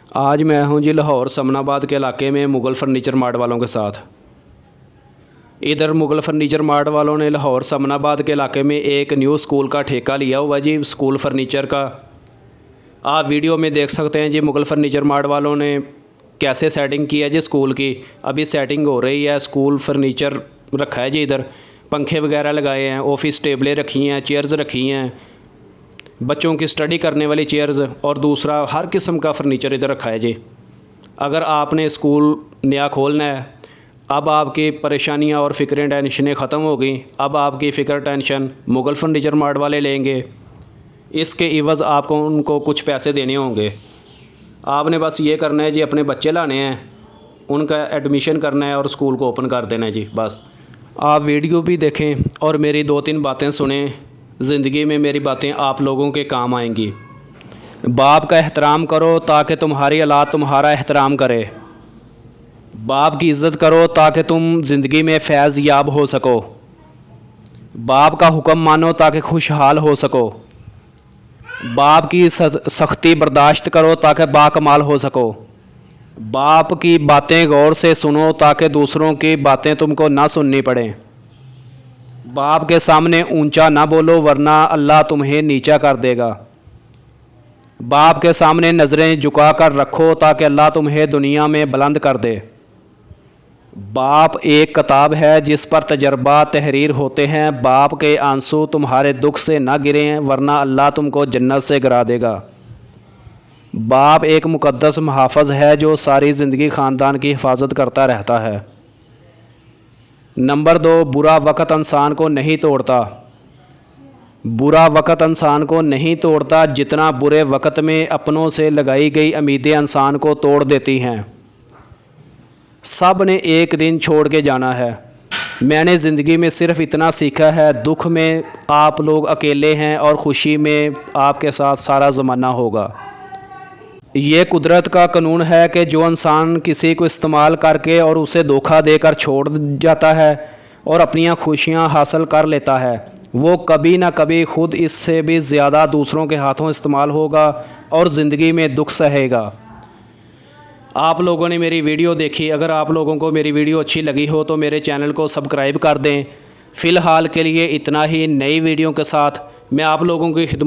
आज मैं हूं जी लाहौर समनाबाद के इलाके में मुग़ल फ़र्नीचर मार्ट वालों के साथ। इधर मुग़ल फ़र्नीचर मार्ट वालों ने लाहौर समनाबाद के इलाके में एक न्यू स्कूल का ठेका लिया हुआ जी, स्कूल फ़र्नीचर का। आप वीडियो में देख सकते हैं जी मुग़ल फ़र्नीचर मार्ट वालों ने कैसे सेटिंग की है जी स्कूल की। अभी सेटिंग हो रही है। स्कूल फ़र्नीचर रखा है जी, इधर पंखे वगैरह लगाए हैं, ऑफिस टेबलें रखी हैं, चेयर्स रखी हैं, बच्चों की स्टडी करने वाली चेयर्स और दूसरा हर किस्म का फ़र्नीचर इधर रखा है जी। अगर आपने स्कूल नया खोलना है, अब आपकी परेशानियां और फ़िक्रें टेंशनें ख़त्म हो गई। अब आपकी फ़िक्र टेंशन मुग़ल फ़र्नीचर मार्ट वाले लेंगे। इसके इवज़ आपको उनको कुछ पैसे देने होंगे। आपने बस ये करना है जी, अपने बच्चे लाने हैं, उनका एडमिशन करना है और स्कूल को ओपन कर देना है जी, बस। आप वीडियो भी देखें और मेरी 2-3 बातें सुनें। ज़िंदगी में मेरी बातें आप लोगों के काम आएंगी। बाप का एहतराम करो ताकि तुम्हारी औलाद तुम्हारा एहतराम करे। बाप की इज़्ज़त करो ताकि तुम ज़िंदगी में फैज़ याब हो सको। बाप का हुक्म मानो ताकि खुशहाल हो सको। बाप की सख्ती बर्दाश्त करो ताकि बाकमाल हो सको। बाप की बातें गौर से सुनो ताकि दूसरों की बातें तुमको ना सुननी पड़ें। बाप के सामने ऊंचा ना बोलो वरना अल्लाह तुम्हें नीचा कर देगा। बाप के सामने नज़रें झुका कर रखो ताकि अल्लाह तुम्हें दुनिया में बुलंद कर दे। बाप एक किताब है जिस पर तजर्बा तहरीर होते हैं। बाप के आंसू तुम्हारे दुख से ना गिरें वरना अल्लाह तुमको जन्नत से गिरा देगा। बाप एक मुक़द्दस मुहाफ़िज़ है जो सारी ज़िंदगी ख़ानदान की हिफाजत करता रहता है। नंबर 2, बुरा वक़्त इंसान को नहीं तोड़ता। बुरा वक़्त इंसान को नहीं तोड़ता जितना बुरे वक़्त में अपनों से लगाई गई उम्मीदें इंसान को तोड़ देती हैं। सब ने एक दिन छोड़ के जाना है। मैंने ज़िंदगी में सिर्फ़ इतना सीखा है, दुख में आप लोग अकेले हैं और ख़ुशी में आपके साथ सारा ज़माना होगा। ये कुदरत का कानून है कि जो इंसान किसी को इस्तेमाल करके और उसे धोखा देकर छोड़ जाता है और अपनी खुशियाँ हासिल कर लेता है, वो कभी ना कभी ख़ुद इससे भी ज़्यादा दूसरों के हाथों इस्तेमाल होगा और ज़िंदगी में दुख सहेगा। आप लोगों ने मेरी वीडियो देखी। अगर आप लोगों को मेरी वीडियो अच्छी लगी हो तो मेरे चैनल को सब्सक्राइब कर दें। फ़िलहाल के लिए इतना ही। नई वीडियो के साथ मैं आप लोगों की खिदमत